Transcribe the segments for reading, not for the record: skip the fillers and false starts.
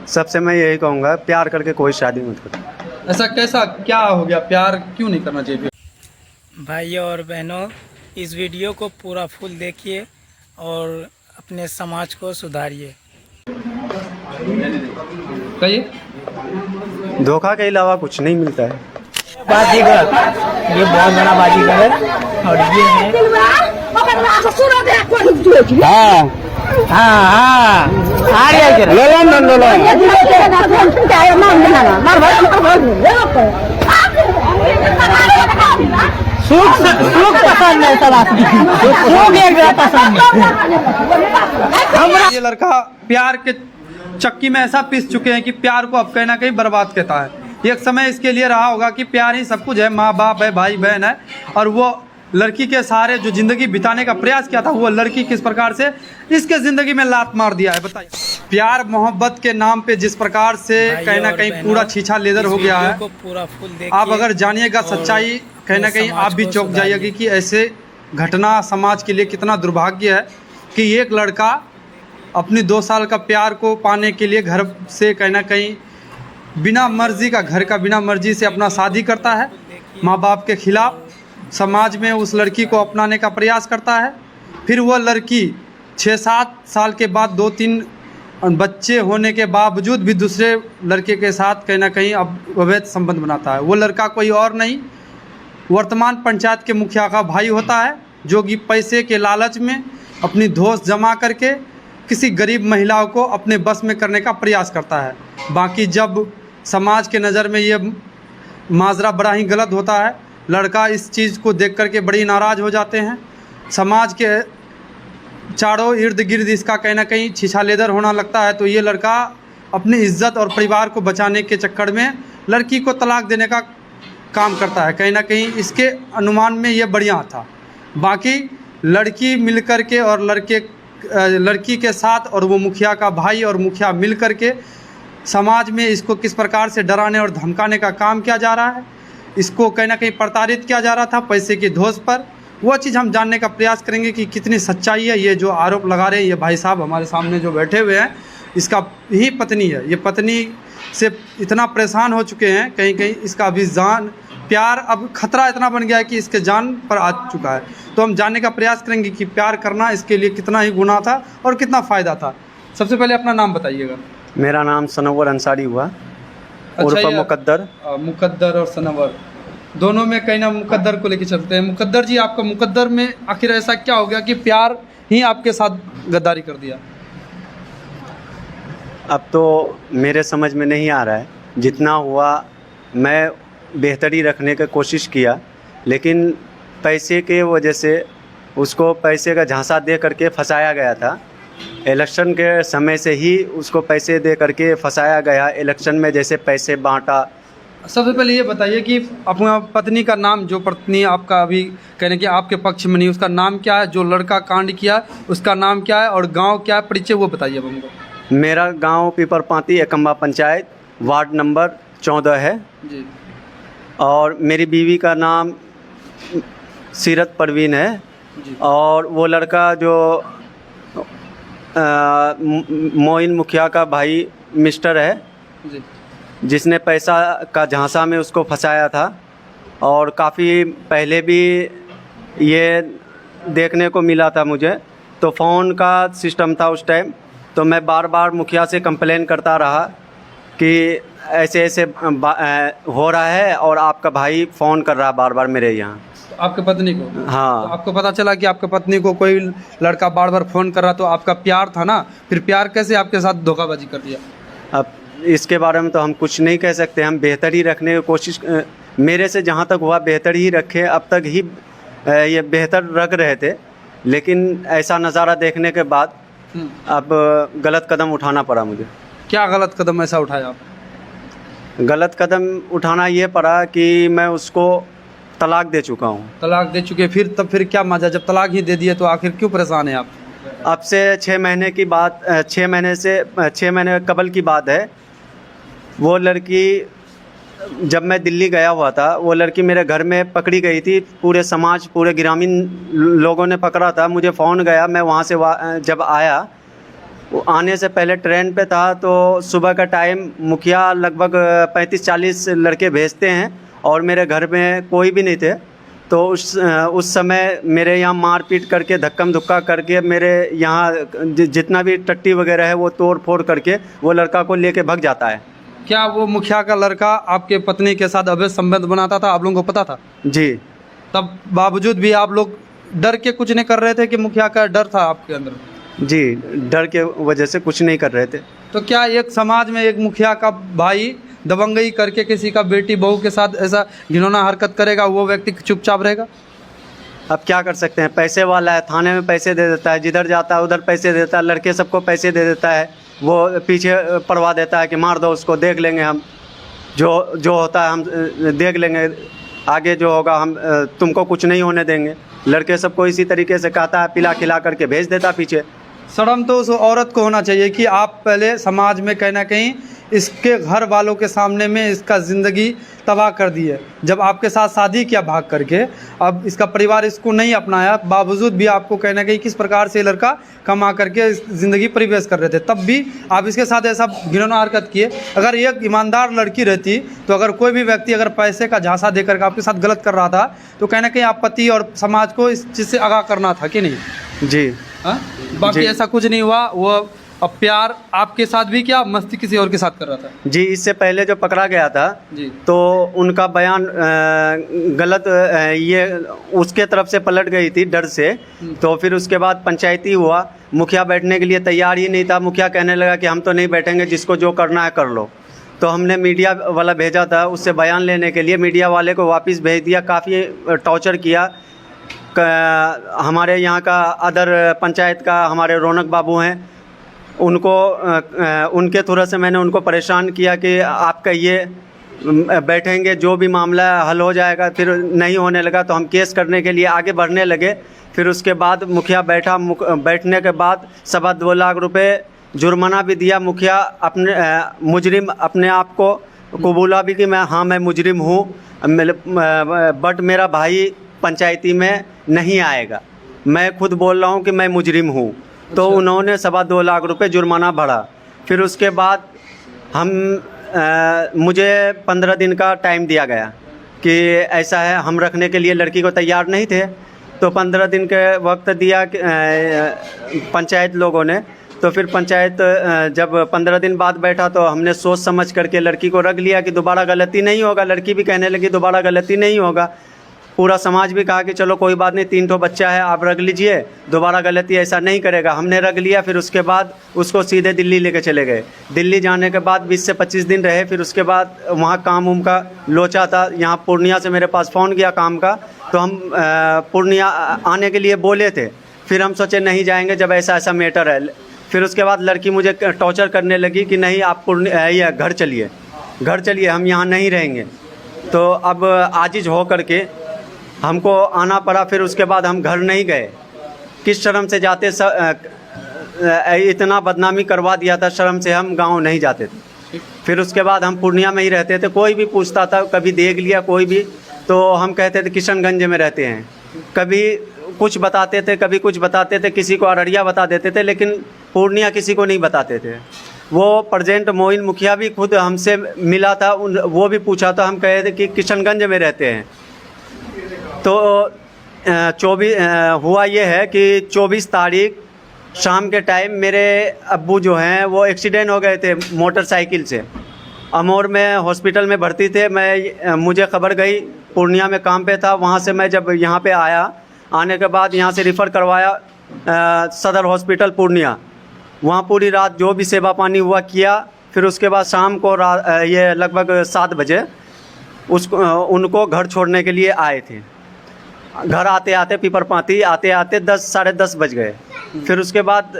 सबसे मैं यही कहूँगा, प्यार करके कोई शादी मत करो। ऐसा कैसा क्या हो गया, प्यार क्यों नहीं करना चाहिए? भाइयों और बहनों, इस वीडियो को पूरा फुल देखिए और अपने समाज को सुधारिए। कहिए। धोखा के अलावा कुछ नहीं मिलता है। बाजीगर, ये बहुत बड़ा बाजीगर है और ये है। हाँ हाँ हाँ, ये लड़का प्यार के चक्की में ऐसा पिस चुके हैं कि प्यार को अब कहीं ना कहीं बर्बाद कहता है। एक समय इसके लिए रहा होगा कि प्यार ही सब कुछ है, माँ बाप है, भाई बहन है, और वो लड़की के सहारे जो जिंदगी बिताने का प्रयास किया था, वो लड़की किस प्रकार से इसके जिंदगी में लात मार दिया है। बताइए, प्यार मोहब्बत के नाम पे जिस प्रकार से कहीं ना कहीं पूरा छीछा लेदर हो गया है। आप अगर जानिएगा सच्चाई, कहीं ना कहीं आप भी चौंक जाइएगा कि ऐसे घटना समाज के लिए कितना दुर्भाग्य है कि एक लड़का अपनी 2 साल का प्यार को पाने के लिए घर से कहीं ना कहीं बिना मर्जी का, घर का बिना मर्जी से अपना शादी करता है, माँ बाप के खिलाफ समाज में उस लड़की को अपनाने का प्रयास करता है। फिर वह लड़की 6-7 साल के बाद 2-3 बच्चे होने के बावजूद भी दूसरे लड़के के साथ कहीं ना कहीं अवैध संबंध बनाता है। वो लड़का कोई और नहीं, वर्तमान पंचायत के मुखिया का भाई होता है, जो कि पैसे के लालच में अपनी धौंस जमा करके किसी गरीब महिलाओं को अपने बस में करने का प्रयास करता है। बाकी जब समाज के नज़र में ये माजरा बड़ा ही गलत होता है, लड़का इस चीज़ को देख कर के बड़ी नाराज़ हो जाते हैं। समाज के चारों इर्द गिर्द इसका कहीं ना कहीं छीछा लेदर होना लगता है, तो ये लड़का अपनी इज्जत और परिवार को बचाने के चक्कर में लड़की को तलाक देने का काम करता है। कहीं ना कहीं इसके अनुमान में ये बढ़िया था। बाकी लड़की मिल कर के और लड़की के साथ और वो मुखिया का भाई और मुखिया मिल कर के समाज में इसको किस प्रकार से डराने और धमकाने का काम किया जा रहा है, इसको कहीं ना कहीं प्रताड़ित किया जा रहा था पैसे की धौंस पर। वो चीज़ हम जानने का प्रयास करेंगे कि कितनी सच्चाई है। ये जो आरोप लगा रहे हैं ये भाई साहब हमारे सामने जो बैठे हुए हैं, इसका ही पत्नी है। ये पत्नी से इतना परेशान हो चुके हैं, कहीं कहीं इसका अभी जान प्यार अब खतरा इतना बन गया है कि इसके जान पर आ चुका है। तो हम जानने का प्रयास करेंगे कि प्यार करना इसके लिए कितना ही गुनाह था और कितना फ़ायदा था। सबसे पहले अपना नाम बताइएगा। मेरा नाम सनवर अंसारी हुआ, उर्फ मुकद्दर। मुकद्दर और सनवर दोनों में कहीं ना मुकद्दर को लेके चलते हैं। मुकद्दर जी, आपका मुकद्दर में आखिर ऐसा क्या हो गया कि प्यार ही आपके साथ गद्दारी कर दिया? अब तो मेरे समझ में नहीं आ रहा है। जितना हुआ मैं बेहतरी रखने की कोशिश किया, लेकिन पैसे के वजह से उसको पैसे का झांसा दे करके फंसाया गया था। इलेक्शन के समय से ही उसको पैसे दे करके फंसाया गया। इलेक्शन में जैसे पैसे बांटा। सबसे पहले ये बताइए कि अपना पत्नी का नाम, जो पत्नी आपका अभी कहने कि आपके पक्ष में नहीं, उसका नाम क्या है? जो लड़का कांड किया उसका नाम क्या है और गांव क्या है, परिचय वो बताइए अब हमको। मेरा गांव पीपरपाती एकम्बा पंचायत, वार्ड नंबर 14 है जी। और मेरी बीवी का नाम सीरत परवीन है जी। और वो लड़का जो मोइन मुखिया का भाई मिस्टर है जी, जिसने पैसा का झांसा में उसको फंसाया था। और काफ़ी पहले भी ये देखने को मिला था मुझे, तो फ़ोन का सिस्टम था उस टाइम। तो मैं बार बार मुखिया से कंप्लेन करता रहा कि ऐसे ऐसे हो रहा है और आपका भाई फ़ोन कर रहा बार बार मेरे यहाँ। आपके पत्नी को? हाँ। तो आपको पता चला कि आपके पत्नी को कोई लड़का बार बार फ़ोन कर रहा, तो आपका प्यार था ना, फिर प्यार कैसे आपके साथ धोखाबाजी कर दिया? अब इसके बारे में तो हम कुछ नहीं कह सकते। हम बेहतर ही रखने की कोशिश, मेरे से जहाँ तक हुआ बेहतर ही रखे। अब तक ही ये बेहतर रख रहे थे, लेकिन ऐसा नज़ारा देखने के बाद अब गलत कदम उठाना पड़ा मुझे। क्या गलत कदम ऐसा उठाया आप? गलत कदम उठाना ये पड़ा कि मैं उसको तलाक दे चुका हूँ। तलाक दे चुके, फिर क्या मजा? जब तलाक ही दे दिए तो आखिर क्यों परेशान हैं आप? अब से 6 महीने की बात, 6 महीने कबल की बात है। वो लड़की जब मैं दिल्ली गया हुआ था, वो लड़की मेरे घर में पकड़ी गई थी। पूरे समाज, पूरे ग्रामीण लोगों ने पकड़ा था। मुझे फ़ोन गया, मैं वहाँ से जब आया, वो आने से पहले ट्रेन पे था, तो सुबह का टाइम मुखिया लगभग 35-40 लड़के भेजते हैं और मेरे घर में कोई भी नहीं थे। तो उस समय मेरे यहाँ मारपीट करके, धक्कम धुक्का करके, मेरे यहाँ जितना भी टट्टी वगैरह है वो तोड़ फोड़ करके वो लड़का को लेके भाग जाता है। क्या वो मुखिया का लड़का आपके पत्नी के साथ अवैध संबंध बनाता था, आप लोगों को पता था? जी। तब बावजूद भी आप लोग डर के कुछ नहीं कर रहे थे कि मुखिया का डर था आपके अंदर? जी, डर के वजह से कुछ नहीं कर रहे थे। तो क्या एक समाज में एक मुखिया का भाई दबंगई करके किसी का बेटी बहू के साथ ऐसा घिनौना हरकत करेगा, वो व्यक्ति चुपचाप रहेगा? अब क्या कर सकते हैं, पैसे वाला है, थाने में पैसे दे देता है, जिधर जाता है उधर पैसे देता है, लड़के सबको पैसे दे देता है, वो पीछे पड़वा देता है कि मार दो उसको, देख लेंगे हम, जो होता है हम देख लेंगे, आगे जो होगा हम तुमको कुछ नहीं होने देंगे। लड़के सबको इसी तरीके से कहता है, पिला खिला करके भेज देता है पीछे। शर्म तो उस औरत को होना चाहिए कि आप पहले समाज में कहीं ना कहीं इसके घर वालों के सामने में इसका ज़िंदगी तबाह कर दी है। जब आपके साथ शादी किया भाग करके, अब इसका परिवार इसको नहीं अपनाया, बावजूद भी आपको कहीं ना कहीं किस प्रकार से लड़का कमा करके ज़िंदगी परिवेश कर रहे थे, तब भी आप इसके साथ ऐसा घिनौना हरकत किए। अगर एक ईमानदार लड़की रहती, तो अगर कोई भी व्यक्ति अगर पैसे का झांसा देकर के आपके साथ गलत कर रहा था, तो कहीं ना कहीं आप पति और समाज को इस चीज़ से आगाह करना था कि नहीं? जी। बाकी जी। ऐसा कुछ नहीं हुआ। वो अब प्यार आपके साथ भी क्या मस्ती किसी और के साथ कर रहा था? जी, इससे पहले जो पकड़ा गया था जी। तो उनका बयान गलत ये उसके तरफ से पलट गई थी डर से। तो फिर उसके बाद पंचायती हुआ, मुखिया बैठने के लिए तैयार ही नहीं था। मुखिया कहने लगा कि हम तो नहीं बैठेंगे, जिसको जो करना है कर लो। तो हमने मीडिया वाला भेजा था उससे बयान लेने के लिए, मीडिया वाले को वापस भेज दिया। काफ़ी टॉर्चर किया। हमारे यहाँ का अदर पंचायत का हमारे रौनक बाबू हैं, उनको उनके थ्रू से मैंने उनको परेशान किया कि आप कहिए बैठेंगे, जो भी मामला है हल हो जाएगा। फिर नहीं होने लगा तो हम केस करने के लिए आगे बढ़ने लगे। फिर उसके बाद मुखिया बैठा, बैठने के बाद 2.25 लाख रुपए जुर्माना भी दिया। मुखिया अपने मुजरिम अपने आप को कबूला भी कि मैं मुजरिम हूँ, बट मेरा भाई पंचायती में नहीं आएगा, मैं खुद बोल रहा हूँ कि मैं मुजरिम हूँ। तो उन्होंने 2.25 लाख रुपए जुर्माना भरा। फिर उसके बाद मुझे 15 दिन का टाइम दिया गया कि ऐसा है, हम रखने के लिए लड़की को तैयार नहीं थे। तो 15 दिन के वक्त दिया पंचायत लोगों ने। तो फिर पंचायत जब 15 दिन बाद बैठा तो हमने सोच समझ करके लड़की को रख लिया कि दोबारा गलती नहीं होगा। लड़की भी कहने लगी दोबारा गलती नहीं होगा। पूरा समाज भी कहा कि चलो कोई बात नहीं, 3 ठो बच्चा है, आप रख लीजिए, दोबारा गलती ऐसा नहीं करेगा। हमने रख लिया। फिर उसके बाद उसको सीधे दिल्ली लेके चले गए। दिल्ली जाने के बाद 20 से 25 दिन रहे। फिर उसके बाद वहाँ काम उम का लोचा था। यहाँ पूर्णिया से मेरे पास फ़ोन किया काम का, तो हम पूर्णिया आने के लिए बोले थे। फिर हम सोचे नहीं जाएंगे जब ऐसा ऐसा मैटर है। फिर उसके बाद लड़की मुझे टॉर्चर करने लगी कि नहीं आप पूर्णिया घर चलिए, घर चलिए, हम यहाँ नहीं रहेंगे। तो अब आजिज हो करके हमको आना पड़ा। फिर उसके बाद हम घर नहीं गए। किस शर्म से जाते, इतना बदनामी करवा दिया था, शर्म से हम गांव नहीं जाते थे। फिर उसके बाद हम पूर्णिया में ही रहते थे। कोई भी पूछता था, कभी देख लिया कोई भी, तो हम कहते थे किशनगंज में रहते हैं। कभी कुछ बताते थे, कभी कुछ बताते थे, किसी को अररिया बता देते थे, लेकिन पूर्णिया किसी को नहीं बताते थे। वो प्रेजेंट मोइन मुखिया भी खुद हमसे मिला था, वो भी पूछा था। हम कहे थे कि किशनगंज में रहते हैं। तो 24 हुआ ये है कि 24 तारीख शाम के टाइम मेरे अब्बू जो हैं वो एक्सीडेंट हो गए थे मोटरसाइकिल से। अमोर में हॉस्पिटल में भर्ती थे। मुझे खबर गई, पूर्णिया में काम पे था। वहाँ से मैं जब यहाँ पे आया, आने के बाद यहाँ से रिफ़र करवाया सदर हॉस्पिटल पूर्णिया। वहाँ पूरी रात जो भी सेवा पानी हुआ किया। फिर उसके बाद शाम को ये लगभग 7 बजे उनको घर छोड़ने के लिए आए थे। घर आते आते पीपरपाती आते आते 10 साढ़े 10 बज गए। फिर उसके बाद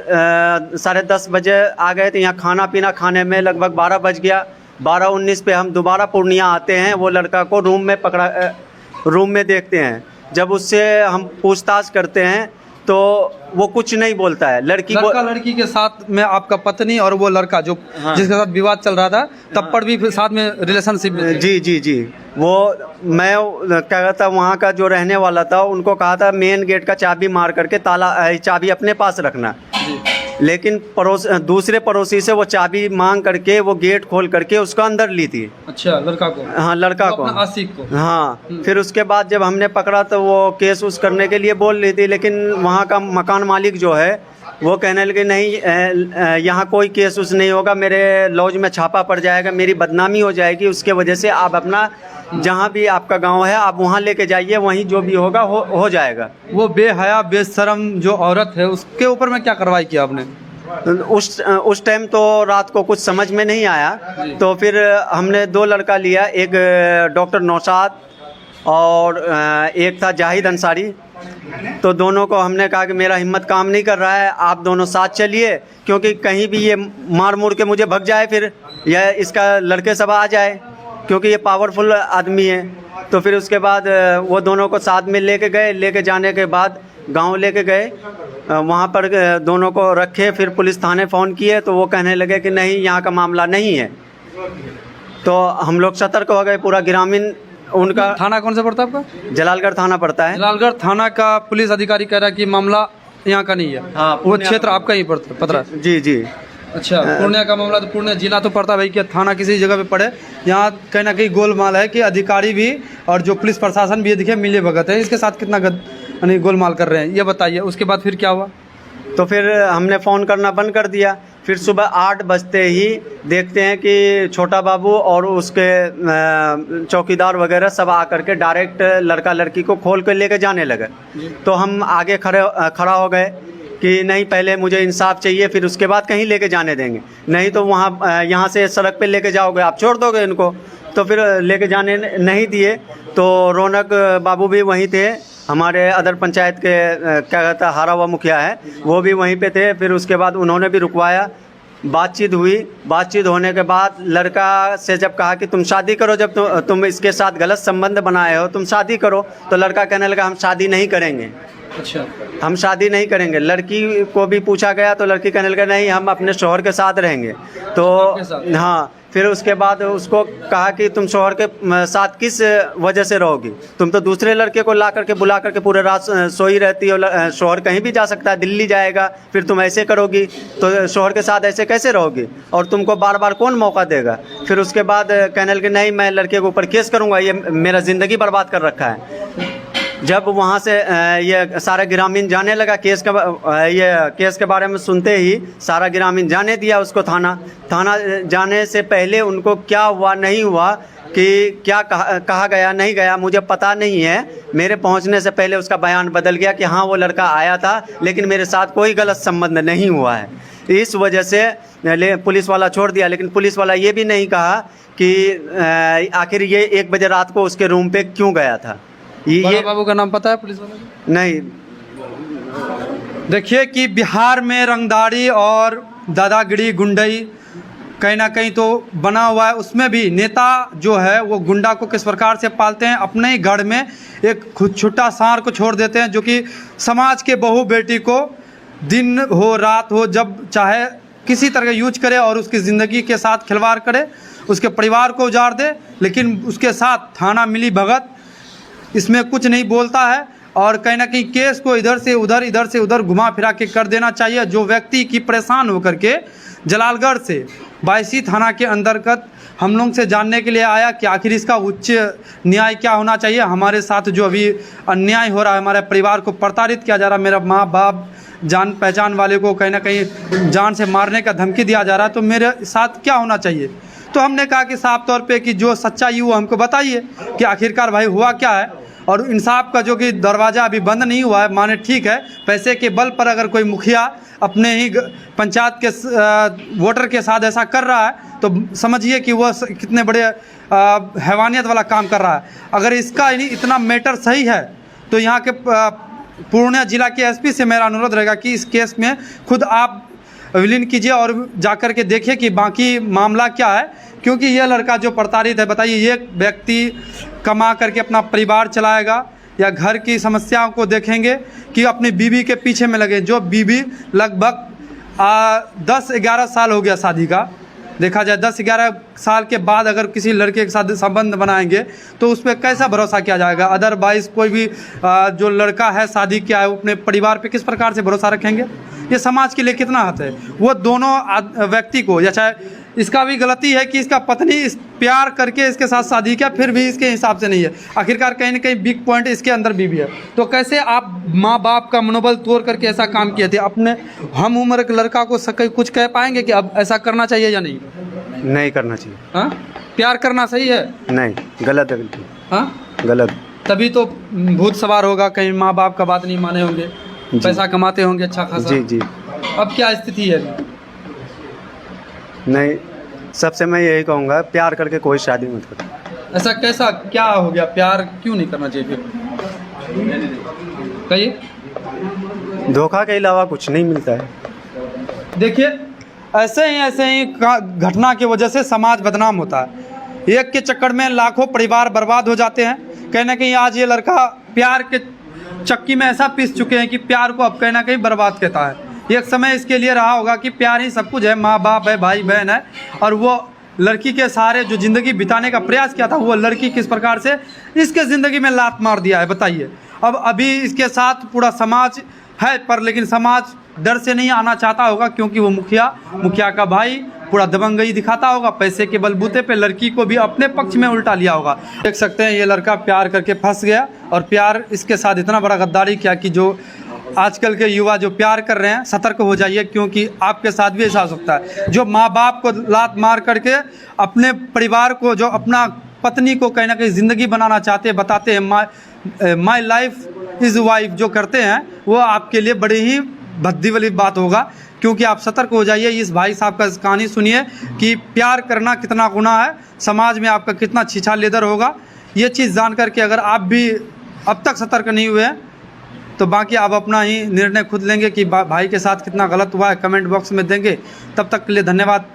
10:30 बजे आ गए थे। यहाँ खाना पीना खाने में लगभग 12 बज गया। 12:19 पे हम दोबारा पूर्णिया आते हैं। वो लड़का को रूम में देखते हैं। जब उससे हम पूछताछ करते हैं तो वो कुछ नहीं बोलता है। लड़की के साथ में आपका पत्नी और वो लड़का जो जिसके साथ विवाद चल रहा था, तब भी फिर साथ में रिलेशनशिप में? जी। वो मैं क्या कहता, वहाँ का जो रहने वाला था उनको कहा था मेन गेट का चाबी मार करके ताला चाबी अपने पास रखना। लेकिन दूसरे पड़ोसी से वो चाबी मांग करके वो गेट खोल करके उसको अंदर ली थी। अच्छा, लड़का को? हाँ, लड़का को, आशिक को। हाँ। फिर उसके बाद जब हमने पकड़ा तो वो केस उस करने के लिए बोल रही थी, लेकिन वहाँ का मकान मालिक जो है वो कहने लगे नहीं, यहाँ कोई केस उस नहीं होगा, मेरे लॉज में छापा पड़ जाएगा, मेरी बदनामी हो जाएगी, उसके वजह से आप अपना जहाँ भी आपका गांव है आप वहाँ लेके जाइए, वहीं जो भी होगा हो जाएगा। वो बेहया बेशरम जो औरत है उसके ऊपर में क्या कार्रवाई किया आपने? उस टाइम तो रात को कुछ समझ में नहीं आया, तो फिर हमने 2 लड़का लिया, एक डॉक्टर नौशाद और एक था जाहिद अंसारी। तो दोनों को हमने कहा कि मेरा हिम्मत काम नहीं कर रहा है, आप दोनों साथ चलिए, क्योंकि कहीं भी ये मार मुड़ के मुझे भग जाए फिर, या इसका लड़के सब आ जाए, क्योंकि ये पावरफुल आदमी है। तो फिर उसके बाद वो दोनों को साथ में लेके गए, लेके जाने के बाद गांव लेके गए, वहाँ पर दोनों को रखे, फिर पुलिस थाने फ़ोन किए तो वो कहने लगे कि नहीं, यहाँ का मामला नहीं है। तो हम लोग सतर्क हो गए, पूरा ग्रामीण। उनका थाना कौन सा पड़ता है आपका? जलालगढ़ थाना पड़ता है। जलालगढ़ थाना का पुलिस अधिकारी कह रहा है कि मामला यहाँ का नहीं है। हाँ, वो क्षेत्र आपका ही पड़ता है? जी जी। अच्छा, पूर्णिया का मामला तो पूर्णिया जिला तो पड़ता है भाई, कि थाना किसी जगह पे पड़े। यहाँ कहीं ना कहीं गोलमाल है कि अधिकारी भी और जो पुलिस प्रशासन भी ये दिखे मिले भगत है, इसके साथ कितना यानी गोलमाल कर रहे हैं, ये बताइए। उसके बाद फिर क्या हुआ? तो फिर हमने फ़ोन करना बंद कर दिया। फिर सुबह 8 बजते ही देखते हैं कि छोटा बाबू और उसके चौकीदार वगैरह सब आकर के डायरेक्ट लड़का लड़की को खोल कर लेके जाने लगे। तो हम आगे खड़ा हो गए कि नहीं, पहले मुझे इंसाफ चाहिए, फिर उसके बाद कहीं लेके जाने देंगे, नहीं तो वहाँ यहाँ से सड़क पे लेके जाओगे, आप छोड़ दोगे इनको। तो फिर लेके जाने नहीं दिए। तो रौनक बाबू भी वहीं थे, हमारे अदर पंचायत के क्या कहता है हारा हुआ मुखिया है, वो भी वहीं पे थे। फिर उसके बाद उन्होंने भी रुकवाया, बातचीत हुई। बातचीत होने के बाद लड़का से जब कहा कि तुम शादी करो, जब तुम इसके साथ गलत संबंध बनाए हो, तुम शादी करो, तो लड़का कहने लगा हम शादी नहीं करेंगे। अच्छा, हम शादी नहीं करेंगे। लड़की को भी पूछा गया तो लड़की कहने लगा नहीं, हम अपने शौहर के साथ रहेंगे। तो हाँ, फिर उसके बाद उसको कहा कि तुम शौहर के साथ किस वजह से रहोगी, तुम तो दूसरे लड़के को ला करके बुला करके पूरे रात सोई रहती हो, शौहर कहीं भी जा सकता है, दिल्ली जाएगा, फिर तुम ऐसे करोगी तो शौहर के साथ ऐसे कैसे रहोगी, और तुमको बार बार कौन मौका देगा। फिर उसके बाद कहने लगे नहीं, मैं लड़के के ऊपर केस करूँगा, ये मेरा ज़िंदगी बर्बाद कर रखा है। जब वहाँ से ये सारा ग्रामीण जाने लगा, केस के बारे में सुनते ही सारा ग्रामीण जाने दिया उसको थाना जाने से पहले उनको क्या हुआ नहीं हुआ, कि क्या कहा गया नहीं गया मुझे पता नहीं है। मेरे पहुंचने से पहले उसका बयान बदल गया कि हाँ वो लड़का आया था, लेकिन मेरे साथ कोई गलत संबंध नहीं हुआ है। इस वजह से पुलिस वाला छोड़ दिया। लेकिन पुलिस वाला ये भी नहीं कहा कि आखिर ये 1 बजे रात को उसके रूम पे क्यों गया था। ये बाबू का नाम पता है पुलिस वाले को? नहीं। देखिए कि बिहार में रंगदारी और दादागिरी गुंडई कहीं ना कहीं तो बना हुआ है। उसमें भी नेता जो है वो गुंडा को किस प्रकार से पालते हैं, अपने ही गढ़ में एक खुद छुट्टा सांड को छोड़ देते हैं, जो कि समाज के बहू बेटी को दिन हो रात हो जब चाहे किसी तरह का यूज करे और उसकी ज़िंदगी के साथ खिलवाड़ करे, उसके परिवार को उजाड़ दे। लेकिन उसके साथ थाना मिली भगत इसमें कुछ नहीं बोलता है, और कहीं ना कहीं केस को इधर से उधर घुमा फिरा के कर देना चाहिए। जो व्यक्ति की परेशान होकर के जलालगढ़ से 22 थाना के अंतर्गत हम लोग से जानने के लिए आया कि आखिर इसका उच्च न्याय क्या होना चाहिए। हमारे साथ जो अभी अन्याय हो रहा है, हमारे परिवार को प्रताड़ित किया जा रहा है, मेरा माँ बाप जान पहचान वाले को कहीं ना कहीं जान से मारने का धमकी दिया जा रहा है, तो मेरे साथ क्या होना चाहिए। तो हमने कहा कि साफ तौर पे कि जो सच्चाई वो हमको बताइए कि आखिरकार भाई हुआ क्या है। और इंसाफ का जो कि दरवाज़ा अभी बंद नहीं हुआ है, माने ठीक है पैसे के बल पर अगर कोई मुखिया अपने ही पंचायत के वोटर के साथ ऐसा कर रहा है तो समझिए कि वह कितने बड़े हैवानियत वाला काम कर रहा है। अगर इसका इतना मैटर सही है तो यहाँ के पूर्णिया जिला के एसपी से मेरा अनुरोध रहेगा कि इस केस में खुद आप विलीन कीजिए और जाकर के देखिए कि बाकी मामला क्या है। क्योंकि ये लड़का जो प्रताड़ित है, बताइए ये व्यक्ति कमा करके अपना परिवार चलाएगा या घर की समस्याओं को देखेंगे कि अपनी बीवी के पीछे में लगे, जो बीवी लगभग 10-11 साल हो गया शादी का। देखा जाए 10-11 साल के बाद अगर किसी लड़के के साथ संबंध बनाएंगे तो उस पर कैसा भरोसा किया जाएगा। अदरवाइज़ कोई भी जो लड़का है शादी किया है वो अपने परिवार पे किस प्रकार से भरोसा रखेंगे। ये समाज के लिए कितना हद है। वो दोनों व्यक्ति को, या चाहे इसका भी गलती है कि इसका पत्नी इस प्यार करके इसके साथ शादी किया, फिर भी इसके हिसाब से नहीं है। आखिरकार कहीं ना कहीं बिग पॉइंट इसके अंदर भी है। तो कैसे आप माँ बाप का मनोबल तोड़ करके ऐसा काम किए थे? अपने हम उम्र के लड़का को कुछ कह पाएंगे कि अब ऐसा करना चाहिए या नहीं? नहीं करना चाहिए। हाँ, प्यार करना सही है? नहीं, गलत है बिल्कुल। हाँ, गलत। तभी तो भूत सवार होगा, कहीं माँ बाप का बात नहीं माने होंगे, पैसा कमाते होंगे अच्छा खासा। जी जी। अब क्या स्थिति है? नहीं, सबसे मैं यही कहूँगा, प्यार करके कोई शादी मत करो। ऐसा कैसा क्या हो गया? प्यार क्यों नहीं करना चाहिए फिर? कहिए। धोखा के अलावा कुछ नहीं मिलता है। देखिए, ऐसे ही घटना की वजह से समाज बदनाम होता है। एक के चक्कर में लाखों परिवार बर्बाद हो जाते हैं। कहीं ना कहीं आज ये लड़का प्यार के चक्की में ऐसा पिस चुके हैं कि प्यार को अब कहीं ना कहीं बर्बाद कहता है। एक समय इसके लिए रहा होगा कि प्यार ही सब कुछ है, माँ बाप है, भाई बहन है, और वो लड़की के सहारे जो ज़िंदगी बिताने का प्रयास किया था, वो लड़की किस प्रकार से इसके ज़िंदगी में लात मार दिया है, बताइए। अब अभी इसके साथ पूरा समाज है, पर लेकिन समाज डर से नहीं आना चाहता होगा, क्योंकि वो मुखिया का भाई पूरा दबंगई दिखाता होगा। पैसे के बलबूते पे लड़की को भी अपने पक्ष में उल्टा लिया होगा। देख सकते हैं ये लड़का प्यार करके फंस गया, और प्यार इसके साथ इतना बड़ा गद्दारी किया कि जो आजकल के युवा जो प्यार कर रहे हैं, सतर्क हो जाइए, क्योंकि आपके साथ भी ऐसा हो सकता है। जो माँ बाप को लात मार करके अपने परिवार को, जो अपना पत्नी को कहीं ना कहीं ज़िंदगी बनाना चाहते हैं, बताते हैं माई लाइफ इज़ वाइफ, जो करते हैं वो आपके लिए बड़ी ही भद्दी वाली बात होगा। क्योंकि आप सतर्क हो जाइए। इस भाई साहब का कहानी सुनिए कि प्यार करना कितना गुनाह है, समाज में आपका कितना छीछा लेदर होगा। ये चीज़ जान करके अगर आप भी अब तक सतर्क नहीं हुए हैं, तो बाकी आप अपना ही निर्णय खुद लेंगे कि भाई के साथ कितना गलत हुआ है, कमेंट बॉक्स में देंगे। तब तक के लिए धन्यवाद।